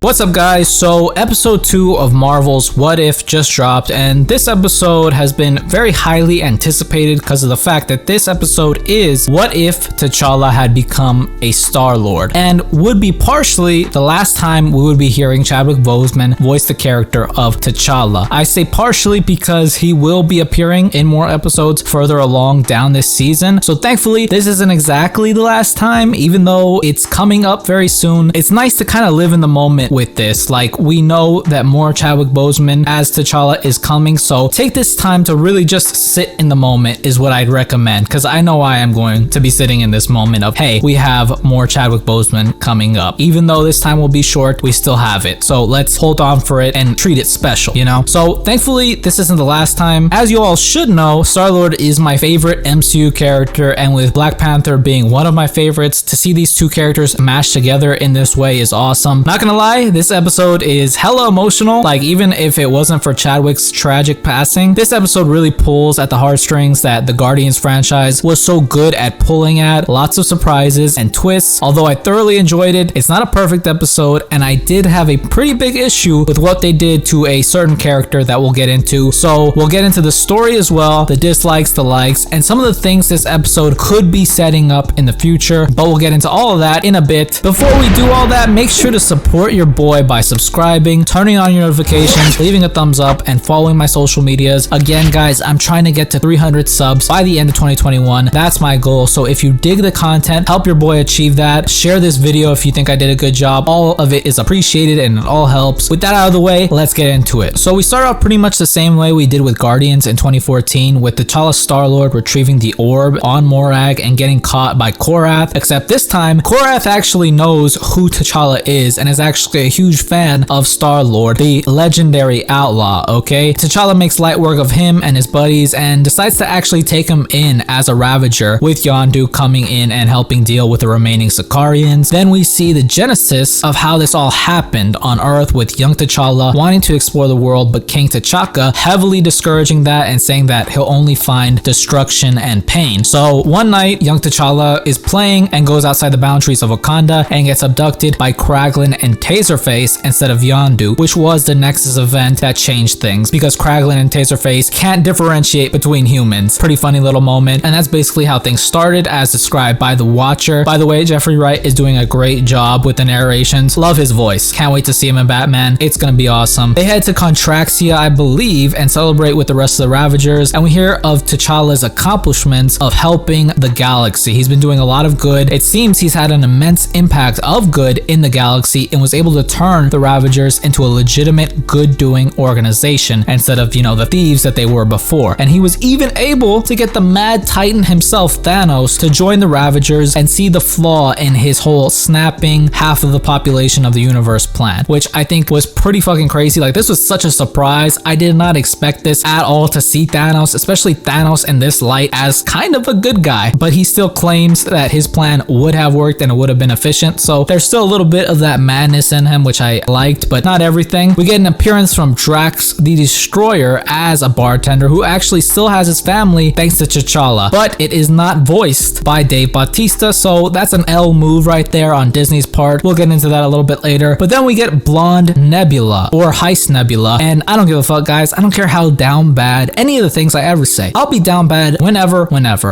What's up guys? So episode 2 of Marvel's What If just dropped, and this episode has been very highly anticipated because of the fact that this episode is what if T'Challa had become a Star-Lord, and would be partially the last time we would be hearing Chadwick Boseman voice the character of T'Challa. I say partially because he will be appearing in more episodes further along down this season, so thankfully this isn't exactly the last time, even though it's coming up very soon. It's nice to kind of live in the moment with this. Like, we know that more Chadwick Boseman as T'Challa is coming, so take this time to really just sit in the moment is what I'd recommend, because I know I am going to be sitting in this moment of, hey, we have more Chadwick Boseman coming up. Even though this time will be short, we still have it, so let's hold on for it and treat it special, you know? So thankfully this isn't the last time. As you all should know, Star-Lord is my favorite MCU character, and with Black Panther being one of my favorites, to see these two characters mashed together in this way is awesome. Not gonna lie, this episode is hella emotional. Like, even if it wasn't for Chadwick's tragic passing, this episode really pulls at the heartstrings that the Guardians franchise was so good at pulling at. Lots of surprises and twists. Although I thoroughly enjoyed it, it's not a perfect episode, and I did have a pretty big issue with what they did to a certain character that we'll get into. So we'll get into the story as well, the dislikes, the likes, and some of the things this episode could be setting up in the future, but we'll get into all of that in a bit. Before we do all that, make sure to support your boy by subscribing, turning on your notifications, leaving a thumbs up, and following my social medias. Again guys, I'm trying to get to 300 subs by the end of 2021. That's my goal, so if you dig the content, help your boy achieve that. Share this video if you think I did a good job. All of it is appreciated and it all helps. With that out of the way, let's get into it. So we start off pretty much the same way we did with Guardians in 2014, with T'Challa Star-Lord retrieving the orb on Morag and getting caught by Korath, except this time Korath actually knows who T'Challa is and is actually a huge fan of Star-Lord, the legendary outlaw, okay? T'Challa makes light work of him and his buddies and decides to actually take him in as a Ravager, with Yondu coming in and helping deal with the remaining Sicarians. Then we see the genesis of how this all happened on Earth, with young T'Challa wanting to explore the world, but King T'Chaka heavily discouraging that and saying that he'll only find destruction and pain. So one night, young T'Challa is playing and goes outside the boundaries of Wakanda and gets abducted by Kraglin and Taserface instead of Yondu, which was the Nexus event that changed things, because Kraglin and Taserface can't differentiate between humans. Pretty funny little moment, and that's basically how things started as described by the Watcher. By the way, Jeffrey Wright is doing a great job with the narrations. Love his voice. Can't wait to see him in Batman. It's gonna be awesome. They head to Contraxia, I believe, and celebrate with the rest of the Ravagers, and we hear of T'Challa's accomplishments of helping the galaxy. He's been doing a lot of good. It seems he's had an immense impact of good in the galaxy and was able to turn the Ravagers into a legitimate good-doing organization instead of, you know, the thieves that they were before. And he was even able to get the Mad Titan himself, Thanos, to join the Ravagers and see the flaw in his whole snapping half of the population of the universe plan, which I think was pretty fucking crazy. Like, this was such a surprise. I did not expect this at all, to see Thanos, especially Thanos in this light, as kind of a good guy, but he still claims that his plan would have worked and it would have been efficient. So there's still a little bit of that madness in him, which I liked, but not everything. We get an appearance from Drax the Destroyer as a bartender who actually still has his family thanks to T'Challa, but it is not voiced by Dave Bautista, so that's an L move right there on Disney's part. We'll get into that a little bit later. But then we get Blonde Nebula, or Heist Nebula, and I don't give a fuck guys. I don't care how down bad any of the things I ever say. I'll be down bad whenever,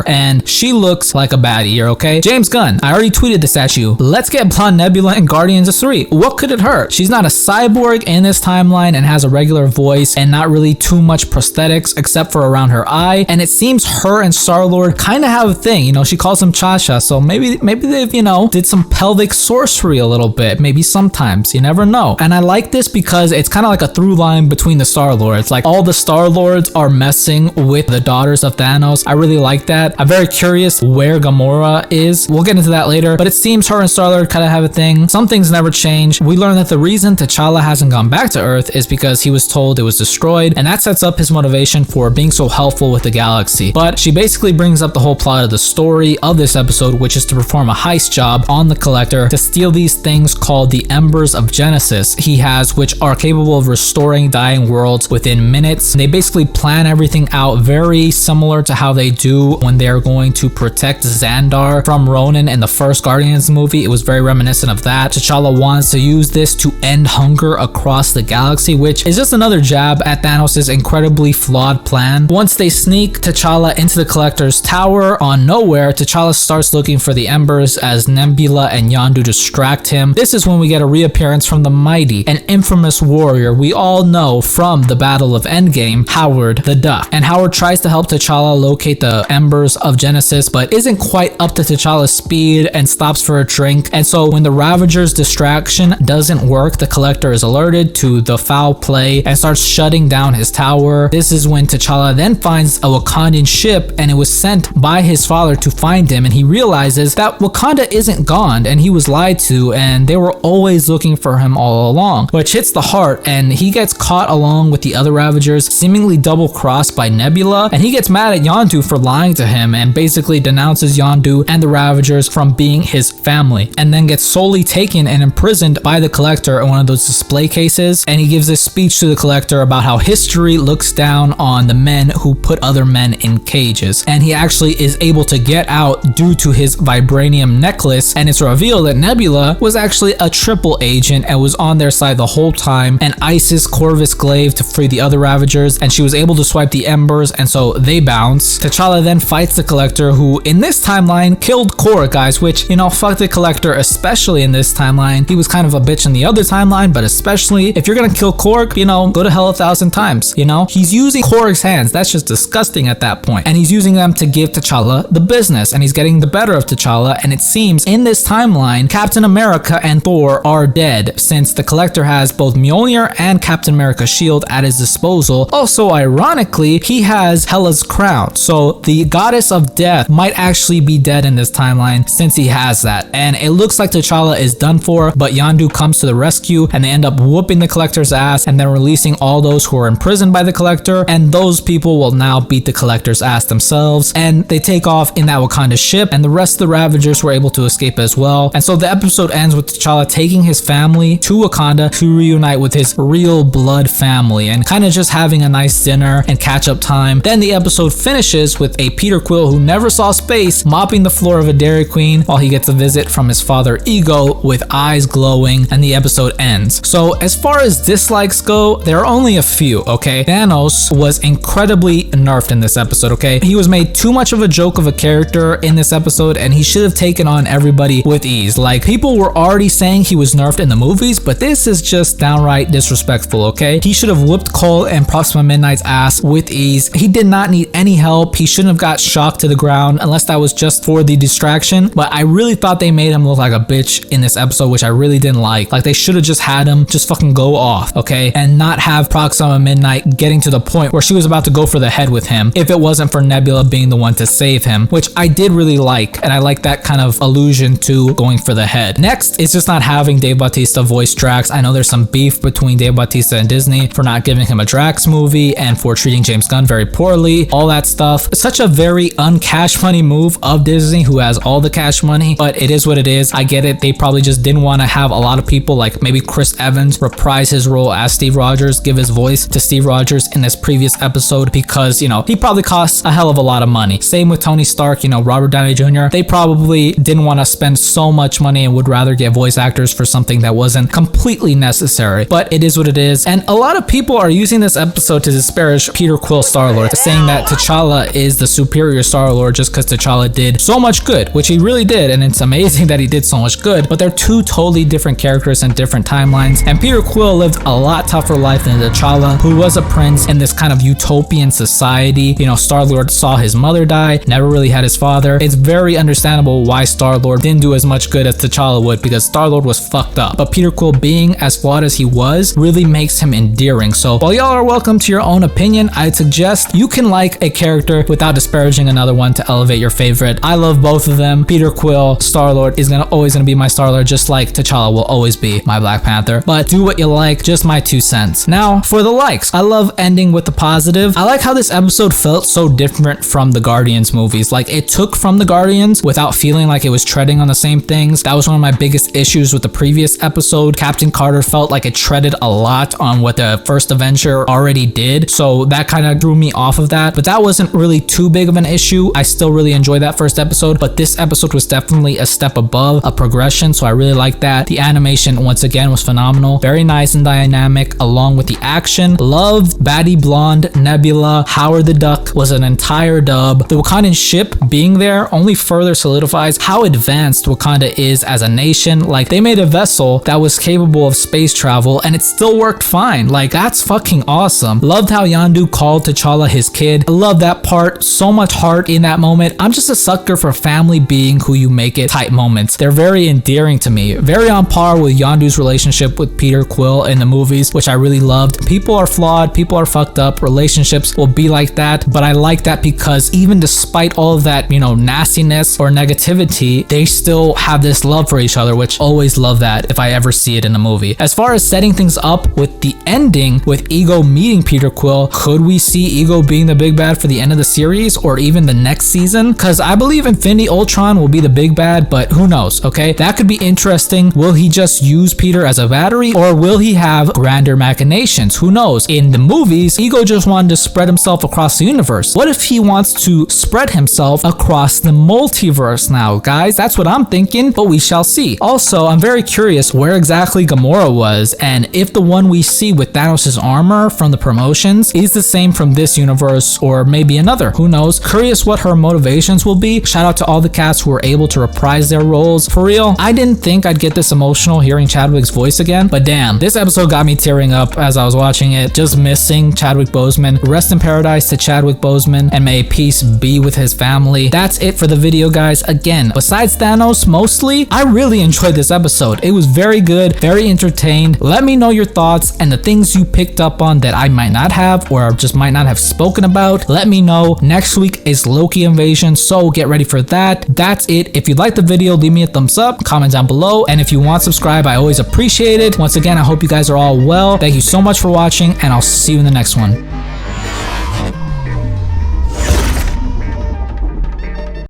and she looks like a baddie here, okay? James Gunn, I already tweeted this at you. Let's get Blonde Nebula in Guardians 3. What could it hurt? She's not a cyborg in this timeline and has a regular voice and not really too much prosthetics except for around her eye, and it seems her and Star-Lord kind of have a thing, you know. She calls him Cha-Cha, so maybe they've, you know, did some pelvic sorcery a little bit, maybe sometimes, you never know. And I like this because it's kind of like a through line between the Star-Lords. Like, all the Star-Lords are messing with the daughters of Thanos. I really like that. I'm very curious where Gamora is. We'll get into that later, but it seems her and Star-Lord kind of have a thing. Some things never change. We learn that the reason T'Challa hasn't gone back to Earth is because he was told it was destroyed, and that sets up his motivation for being so helpful with the galaxy. But she basically brings up the whole plot of the story of this episode, which is to perform a heist job on the Collector to steal these things called the Embers of Genesis he has, which are capable of restoring dying worlds within minutes. They basically plan everything out very similar to how they do when they're going to protect Xandar from Ronan in the first Guardians movie. It was very reminiscent of that. T'Challa wants to use use this to end hunger across the galaxy, which is just another jab at Thanos' incredibly flawed plan. Once they sneak T'Challa into the Collector's tower on Nowhere, T'Challa starts looking for the embers as Nebula and Yondu distract him. This is when we get a reappearance from the mighty and infamous warrior we all know from the Battle of Endgame, Howard the Duck. And Howard tries to help T'Challa locate the embers of Genesis, but isn't quite up to T'Challa's speed and stops for a drink. And so when the Ravager's distraction doesn't work, the Collector is alerted to the foul play and starts shutting down his tower. This is when T'Challa then finds a Wakandan ship, and it was sent by his father to find him, and he realizes that Wakanda isn't gone and he was lied to, and they were always looking for him all along, which hits the heart, and he gets caught along with the other Ravagers, seemingly double-crossed by Nebula, and he gets mad at Yondu for lying to him and basically denounces Yondu and the Ravagers from being his family, and then gets solely taken and imprisoned by the Collector in one of those display cases. And he gives this speech to the Collector about how history looks down on the men who put other men in cages, and he actually is able to get out due to his vibranium necklace. And it's revealed that Nebula was actually a triple agent and was on their side the whole time, and Isis Corvus Glaive to free the other Ravagers, and she was able to swipe the embers, and so they bounce. T'Challa then fights the Collector, who in this timeline killed Korg, guys, which, you know, fuck the Collector, especially in this timeline. He was kind of a bitch in the other timeline, but especially if you're gonna kill Korg, you know, go to hell 1,000 times. You know, he's using Korg's hands. That's just disgusting at that point. And he's using them to give T'Challa the business, and he's getting the better of T'Challa. And it seems in this timeline, Captain America and Thor are dead, since the Collector has both Mjolnir and Captain America's shield at his disposal. Also, ironically, he has Hela's crown, so the goddess of death might actually be dead in this timeline since he has that. And it looks like T'Challa is done for, but Yondu comes to the rescue, and they end up whooping the Collector's ass and then releasing all those who are imprisoned by the Collector, and those people will now beat the Collector's ass themselves. And they take off in that Wakanda ship, and the rest of the Ravagers were able to escape as well. And so the episode ends with T'Challa taking his family to Wakanda to reunite with his real blood family and kind of just having a nice dinner and catch up time. Then the episode finishes with a Peter Quill who never saw space mopping the floor of a Dairy Queen while he gets a visit from his father Ego with eyes glowing, and the episode ends. So as far as dislikes go, there are only a few, okay? Thanos was incredibly nerfed in this episode, okay? He was made too much of a joke of a character in this episode, and he should have taken on everybody with ease. Like, people were already saying he was nerfed in the movies, but this is just downright disrespectful, okay? He should have whooped Cole and Proxima Midnight's ass with ease. He did not need any help. He shouldn't have got shocked to the ground unless that was just for the distraction. But I really thought they made him look like a bitch in this episode, which I really didn't like. Like, they should have just had him just fucking go off, okay? And not have Proxima Midnight getting to the point where she was about to go for the head with him if it wasn't for Nebula being the one to save him, which I did really like, and I like that kind of allusion to going for the head. Next is just not having Dave Bautista voice Drax. I know there's some beef between Dave Bautista and Disney for not giving him a Drax movie and for treating James Gunn very poorly, all that stuff. It's such a very uncash money move of Disney, who has all the cash money, but it is what it is. I get it. They probably just didn't want to have a lot of people like maybe Chris Evans reprise his role as Steve Rogers, give his voice to Steve Rogers in this previous episode, because, you know, he probably costs a hell of a lot of money. Same with Tony Stark, you know, Robert Downey Jr. They probably didn't want to spend so much money and would rather get voice actors for something that wasn't completely necessary, but it is what it is. And a lot of people are using this episode to disparage Peter Quill Star-Lord, saying that T'Challa is the superior Star-Lord just because T'Challa did so much good, which he really did, and it's amazing that he did so much good, but they're two totally different characters in different timelines. And Peter Quill lived a lot tougher life than T'Challa, who was a prince in this kind of utopian society. You know, Star-Lord saw his mother die, never really had his father. It's very understandable why Star-Lord didn't do as much good as T'Challa would, because Star-Lord was fucked up. But Peter Quill, being as flawed as he was, really makes him endearing. So while y'all are welcome to your own opinion, I'd suggest you can like a character without disparaging another one to elevate your favorite. I love both of them. Peter Quill, Star-Lord is always gonna be my Star-Lord, just like T'Challa will always be my Black Panther. But do what you like, just my 2 cents. Now for the likes. I love ending with the positive. I like how this episode felt so different from the Guardians movies. Like, it took from the Guardians without feeling like it was treading on the same things. That was one of my biggest issues with the previous episode. Captain Carter felt like it treaded a lot on what the first Avenger already did, so that kind of threw me off of that. But that that wasn't really too big of an issue. I still really enjoyed that first episode, but this episode was definitely a step above, a progression, so I really liked that. The animation, once again, was phenomenal. Very nice and dynamic, along with the action. Loved Baddie Blonde, Nebula, Howard the Duck was an entire dub. The Wakandan ship being there only further solidifies how advanced Wakanda is as a nation. Like, they made a vessel that was capable of space travel and it still worked fine. Like, that's fucking awesome. Loved how Yondu called T'Challa his kid. I love that part. So much heart in that moment. I'm just a sucker for family being who you make it type moments. They're very endearing to me. Very on par with Yondu's relationship with Peter Quill in the movies, which I really loved. People are flawed, people are fucked up, relationships will be like that, but I like that because even despite all of that, you know, nastiness or negativity, they still have this love for each other, which always love that if I ever see it in a movie. As far as setting things up with the ending with Ego meeting Peter Quill, could we see Ego being the big bad for the end of the series or even the next season? Because I believe Infinity Ultron will be the big bad, but who knows, okay? That could be interesting. Will he just use Peter as a battery, or will he have grander machinations? Who knows? In the movies, Ego just wanted to spread himself across the universe. What if he wants to spread himself across the multiverse now, guys? That's what I'm thinking, but we shall see. Also, I'm very curious where exactly Gamora was, and if the one we see with Thanos' armor from the promotions is the same from this universe or maybe another. Who knows? Curious what her motivations will be. Shout out to all the cast who were able to reprise their roles. For real, I didn't think I'd get this emotional hearing Chadwick's voice again, but damn, this episode got me tearing up as I was watching it, just missing Chadwick Boseman. Rest in paradise to Chadwick Boseman, and may peace be with his family. That's it for the video, guys. Again, besides Thanos, mostly, I really enjoyed this episode. It was very good, very entertained. Let me know your thoughts and the things you picked up on that I might not have or just might not have spoken about. Let me know. Next week is Loki Invasion, so get ready for that. That's it. If you liked the video, leave me a thumbs up, comment down below, and if you want to subscribe, I always appreciate it. Once again, I hope you guys are all well. Thank you so much for watching, and I'll see you in the next one.